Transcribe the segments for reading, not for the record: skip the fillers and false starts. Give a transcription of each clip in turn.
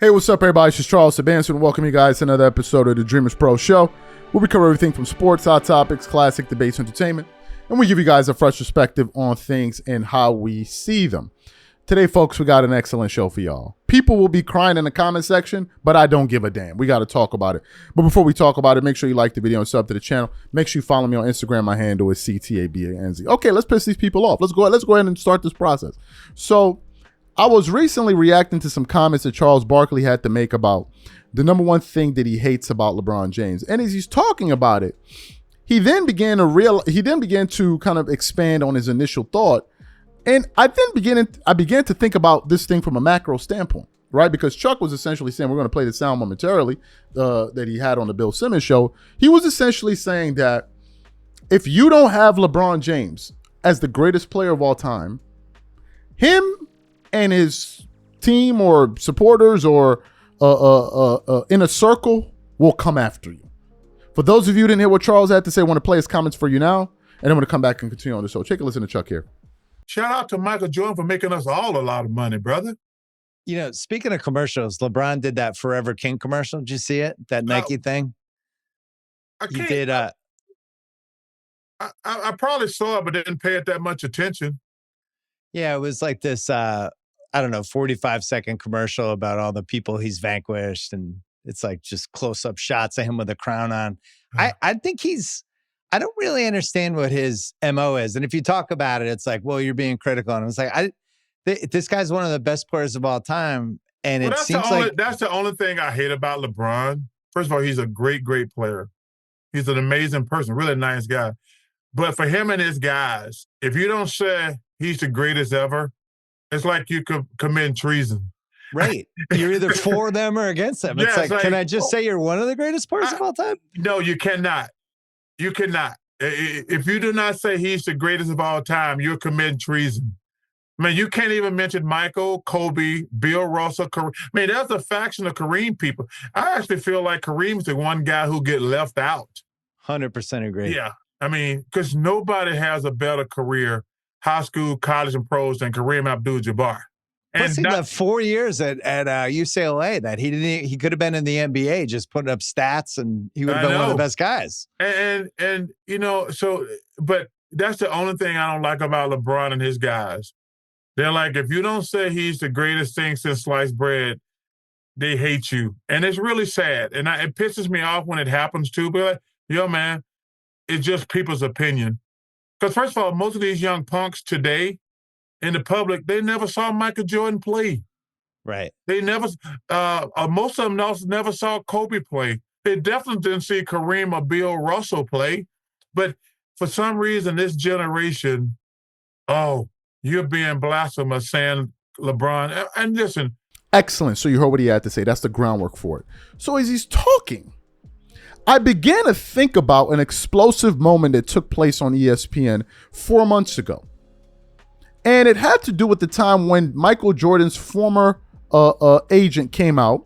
Hey, what's up, everybody? It's just Charles Sabanson. Welcome you guys to another episode of the Dreamers Pro Show, where we cover everything from sports, hot topics, classic debates, entertainment, and we give you guys a fresh perspective on things and how we see them. Today, folks, we got an excellent show for y'all. People will be crying in the comment section, but I don't give a damn. We got to talk about it. But before we talk about it, make sure you like the video and sub to the channel. Make sure you follow me on Instagram. My handle is CTABANZ. Okay, let's piss these people off. Let's go ahead and start this process. So, I was recently reacting to some comments that Charles Barkley had to make about the number one thing that he hates about LeBron James. And as he's talking about it, he then began to kind of expand on his initial thought. And I began to think about this thing from a macro standpoint, right? Because Chuck was essentially saying, we're going to play the sound momentarily that he had on the Bill Simmons show. He was essentially saying that if you don't have LeBron James as the greatest player of all time, him and his team or supporters or in a circle will come after you. For those of you who didn't hear what Charles had to say, I want to play his comments for you now, and I'm going to come back and continue on the show. Take a listen to Chuck here. Shout out to Michael Jordan for making us all a lot of money, brother. You know, speaking of commercials, LeBron did that Forever King commercial. Did you see it? That Nike thing? He did. I probably saw it, but didn't pay it that much attention. Yeah, it was like this, 45-second commercial about all the people he's vanquished. And it's like just close-up shots of him with a crown on. I think I don't really understand what his MO is. And if you talk about it, it's like, well, you're being critical. And it's like, this guy's one of the best players of all time. And it seems like that's the only thing I hate about LeBron. First of all, he's a great, great player. He's an amazing person, really nice guy. But for him and his guys, if you don't say he's the greatest ever, it's like you could commit treason. Right. You're either for them or against them. It's like, can I just say you're one of the greatest players of all time? No, you cannot. You cannot. If you do not say he's the greatest of all time, you're committing treason. I mean, you can't even mention Michael, Kobe, Bill Russell, Kareem. I mean, there's a faction of Kareem people. I actually feel like Kareem's the one guy who get left out. 100% agree. Yeah. I mean, because nobody has a better career, high school, college, and pros than Kareem Abdul-Jabbar. Plus, he got 4 years at UCLA that he could have been in the NBA, just putting up stats, and he would have been one of the best guys. And but that's the only thing I don't like about LeBron and his guys. They're like, if you don't say he's the greatest thing since sliced bread, they hate you. And it's really sad. And it pisses me off when it happens too. But like, yo, man, it's just people's opinion. Because first of all, most of these young punks today in the public, they never saw Michael Jordan play. Right. They never, most of them never saw Kobe play. They definitely didn't see Kareem or Bill Russell play. But for some reason, this generation, you're being blasphemous saying LeBron. And listen. Excellent. So you heard what he had to say. That's the groundwork for it. So as he's talking, I began to think about an explosive moment that took place on ESPN 4 months ago. And it had to do with the time when Michael Jordan's former agent came out,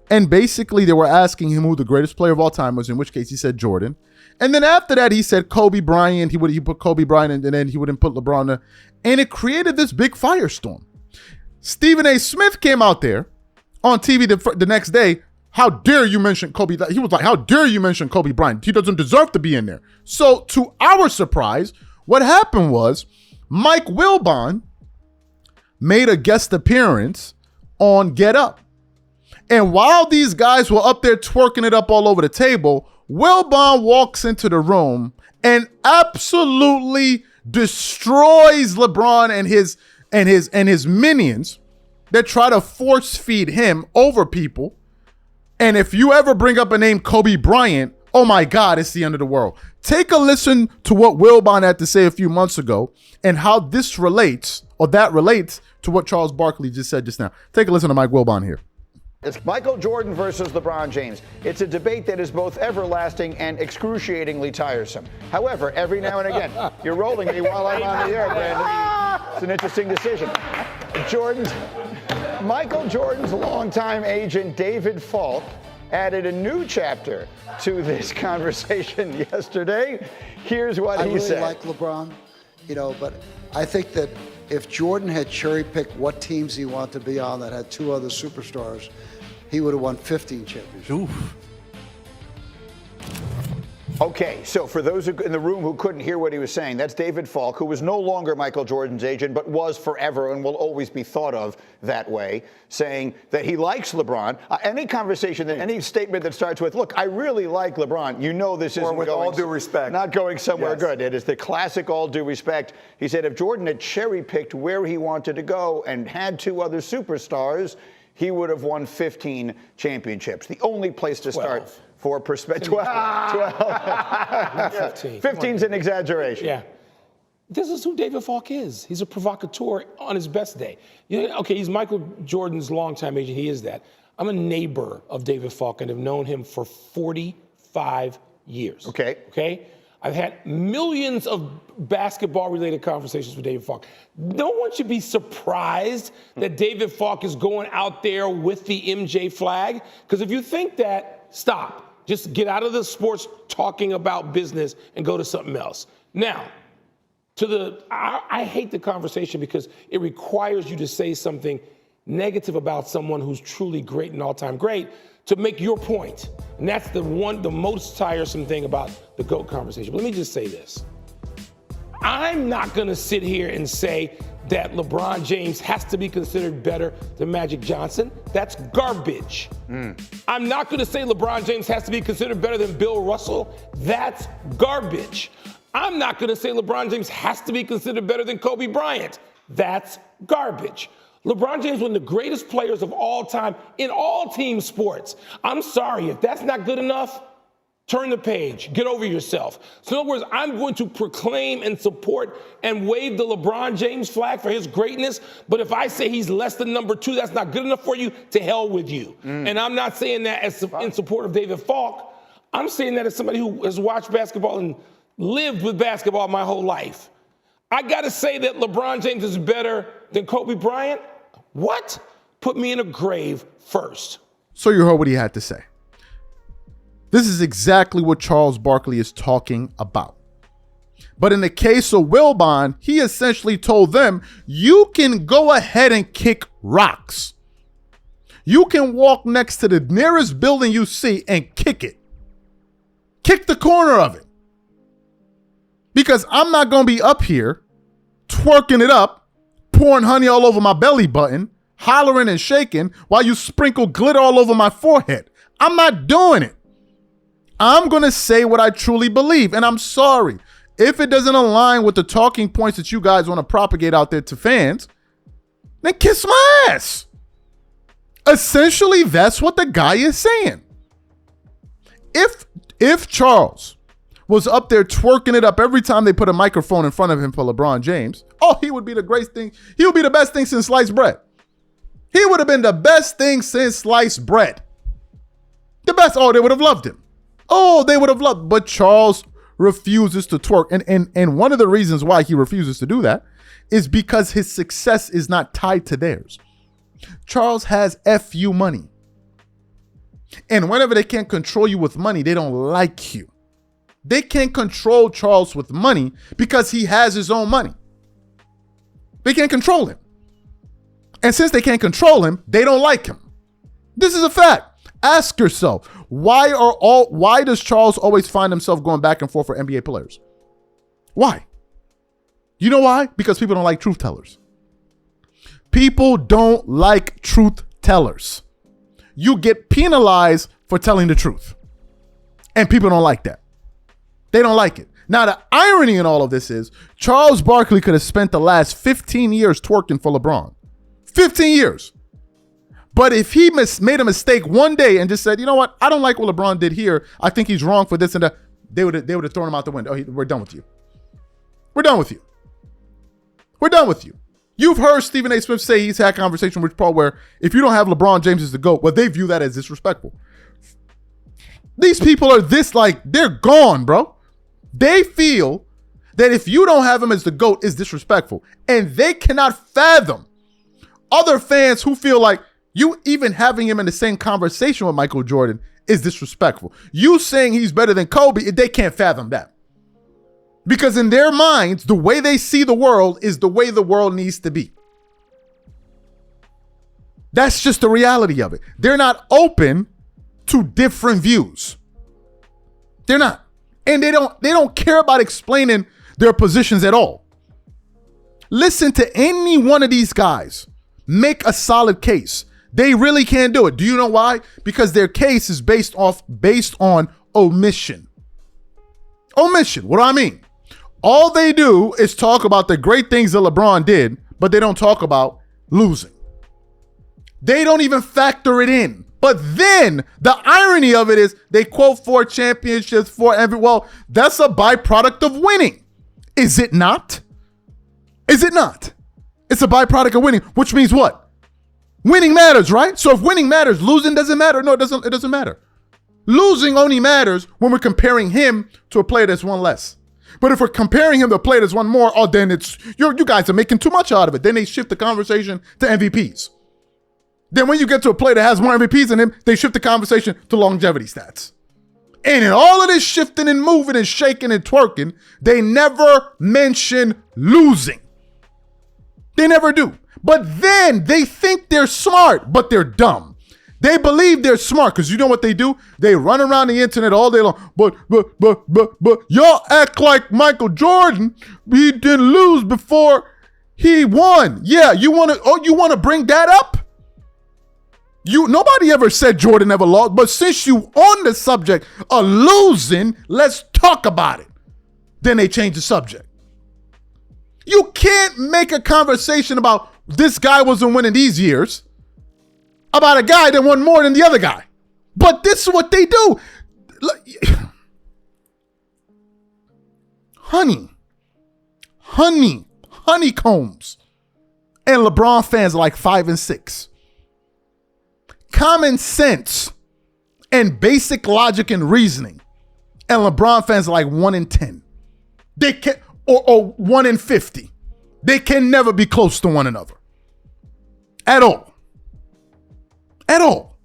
and basically they were asking him who the greatest player of all time was, in which case he said Jordan. And then after that, he said Kobe Bryant. He put Kobe Bryant, and then he wouldn't put LeBron there. And it created this big firestorm. Stephen A. Smith came out there on TV the next day. How dare you mention Kobe? He was like, how dare you mention Kobe Bryant? He doesn't deserve to be in there. So to our surprise, what happened was Mike Wilbon made a guest appearance on Get Up. And while these guys were up there twerking it up all over the table, Wilbon walks into the room and absolutely destroys LeBron and his minions that try to force feed him over people. And if you ever bring up a name Kobe Bryant, oh my God, it's the end of the world. Take a listen to what Wilbon had to say a few months ago and how this relates, or that relates, to what Charles Barkley just said just now. Take a listen to Mike Wilbon here. It's Michael Jordan versus LeBron James. It's a debate that is both everlasting and excruciatingly tiresome. However, every now and again, you're rolling me while I'm on the air, Brandon. It's an interesting decision. Michael Jordan's longtime agent, David Falk, added a new chapter to this conversation yesterday. Here's what he said. I really like LeBron, but I think that if Jordan had cherry-picked what teams he wanted to be on that had two other superstars, he would have won 15 championships. Oof. Okay, so for those in the room who couldn't hear what he was saying, that's David Falk, who was no longer Michael Jordan's agent, but was forever and will always be thought of that way, saying that he likes LeBron. Any conversation, any statement that starts with, look, I really like LeBron, you know this isn't with all due respect. Not going somewhere good. It is the classic all due respect. He said if Jordan had cherry-picked where he wanted to go and had 2 other superstars, he would have won 15 championships. The only place to start for perspective. 12. 15's an exaggeration. Yeah. This is who David Falk is. He's a provocateur on his best day. Okay, he's Michael Jordan's longtime agent. He is that. I'm a neighbor of David Falk and have known him for 45 years. Okay? I've had millions of basketball-related conversations with David Falk. No one should be surprised that David Falk is going out there with the MJ flag, because if you think that, stop. Just get out of the sports talking about business and go to something else. Now, I hate the conversation because it requires you to say something negative about someone who's truly great and all-time great to make your point. And that's the most tiresome thing about the GOAT conversation. But let me just say this. I'm not gonna sit here and say that LeBron James has to be considered better than Magic Johnson. That's garbage. I'm not gonna say LeBron James has to be considered better than Bill Russell. That's garbage. I'm not gonna say LeBron James has to be considered better than Kobe Bryant. That's garbage. LeBron James, one of the greatest players of all time in all team sports. I'm sorry, if that's not good enough, turn the page, get over yourself. So in other words, I'm going to proclaim and support and wave the LeBron James flag for his greatness, but if I say he's less than number 2, that's not good enough for you, to hell with you. And I'm not saying that in support of David Falk. I'm saying that as somebody who has watched basketball and lived with basketball my whole life. I gotta say that LeBron James is better than Kobe Bryant? What? Put me in a grave first. So you heard what he had to say. This is exactly what Charles Barkley is talking about. But in the case of Wilbon, he essentially told them, you can go ahead and kick rocks. You can walk next to the nearest building you see and kick it. Kick the corner of it. Because I'm not going to be up here twerking it up, pouring honey all over my belly button, hollering and shaking while you sprinkle glitter all over my forehead. I'm not doing it. I'm going to say what I truly believe, and I'm sorry. If it doesn't align with the talking points that you guys want to propagate out there to fans, then kiss my ass. Essentially, that's what the guy is saying. If Charles was up there twerking it up every time they put a microphone in front of him for LeBron James, he would be the great thing. He would be the best thing since sliced bread. He would have been the best thing since sliced bread. The best. They would have loved him. They would have loved. But Charles refuses to twerk. And one of the reasons why he refuses to do that is because his success is not tied to theirs. Charles has FU money. And whenever they can't control you with money, they don't like you. They can't control Charles with money because he has his own money. They can't control him. And since they can't control him, they don't like him. This is a fact. Ask yourself, why does Charles always find himself going back and forth for NBA players? Why? You know why? Because people don't like truth tellers. People don't like truth tellers. You get penalized for telling the truth. And people don't like that. They don't like it. Now, the irony in all of this is Charles Barkley could have spent the last 15 years twerking for LeBron. 15 years. But if he made a mistake one day and just said, you know what, I don't like what LeBron did here. I think he's wrong for this and that. They would have thrown him out the window. We're done with you. We're done with you. We're done with you. You've heard Stephen A. Smith say he's had a conversation with Paul where if you don't have LeBron James as the GOAT, they view that as disrespectful. These people are they're gone, bro. They feel that if you don't have him as the GOAT, is disrespectful. And they cannot fathom other fans who feel like you even having him in the same conversation with Michael Jordan is disrespectful. You saying he's better than Kobe, they can't fathom that. Because in their minds, the way they see the world is the way the world needs to be. That's just the reality of it. They're not open to different views. They're not. And they don't care about explaining their positions at all. Listen to any one of these guys. Make a solid case. They really can't do it. Do you know why? Because their case is based on omission. Omission. What do I mean? All they do is talk about the great things that LeBron did, but they don't talk about losing. They don't even factor it in. But then the irony of it is they quote 4 championships for every. Well, that's a byproduct of winning. Is it not? Is it not? It's a byproduct of winning, which means what? Winning matters, right? So if winning matters, losing doesn't matter. No, it doesn't matter. Losing only matters when we're comparing him to a player that's won less. But if we're comparing him to a player that's won more, oh, then it's you guys are making too much out of it. Then they shift the conversation to MVPs. Then when you get to a player that has more MVPs than him, they shift the conversation to longevity stats. And in all of this shifting and moving and shaking and twerking, they never mention losing. They never do. But then they think they're smart, but they're dumb. They believe they're smart because you know what they do? They run around the internet all day long. But y'all act like Michael Jordan, he didn't lose before he won. Yeah, you want to bring that up? Nobody ever said Jordan ever lost, but since you on the subject of losing, let's talk about it. Then they change the subject. You can't make a conversation about this guy wasn't winning these years about a guy that won more than the other guy. But this is what they do. Honeycombs. And LeBron fans are like 5 and 6. Common sense and basic logic and reasoning. And LeBron fans are like 1 in 10. They can't, or 1 in 50. They can never be close to one another. At all. At all.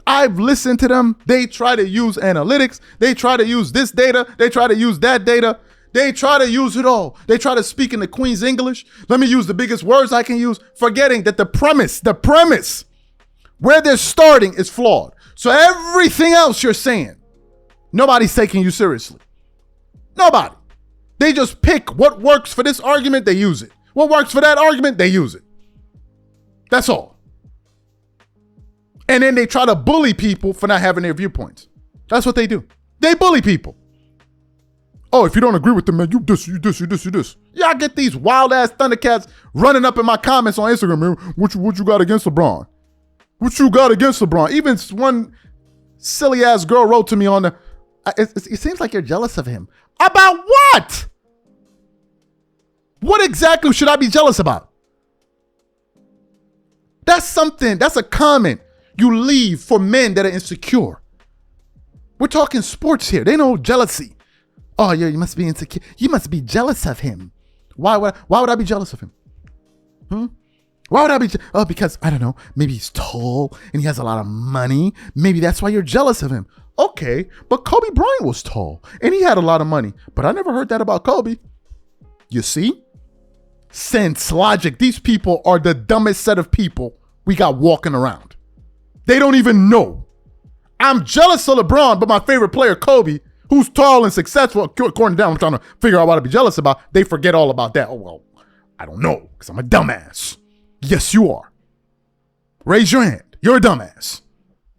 I've listened to them. They try to use analytics. They try to use this data. They try to use that data. They try to use it all. They try to speak in the Queen's English. Let me use the biggest words I can use, forgetting that the premise, where they're starting is flawed. So everything else you're saying, nobody's taking you seriously. Nobody. They just pick what works for this argument, they use it. What works for that argument, they use it. That's all. And then they try to bully people for not having their viewpoints. That's what they do. They bully people. Oh, if you don't agree with them, man, you this. Yeah, I get these wild-ass Thundercats running up in my comments on Instagram, man. What you got against LeBron? What you got against LeBron? Even one silly-ass girl wrote to me on the... It seems like you're jealous of him. About what? What exactly should I be jealous about? That's a comment you leave for men that are insecure. We're talking sports here. They know jealousy. Oh, yeah, you must be insecure. You must be jealous of him. Why would I be jealous of him? Why would I be? Oh, because, I don't know, maybe he's tall and he has a lot of money. Maybe that's why you're jealous of him. Okay, but Kobe Bryant was tall and he had a lot of money. But I never heard that about Kobe. You see? Sense, logic. These people are the dumbest set of people we got walking around. They don't even know. I'm jealous of LeBron, but my favorite player, Kobe, who's tall and successful, according to them, I'm trying to figure out what to be jealous about. They forget all about that. Oh, well, I don't know, because I'm a dumbass. Yes, you are. Raise your hand. You're a dumbass.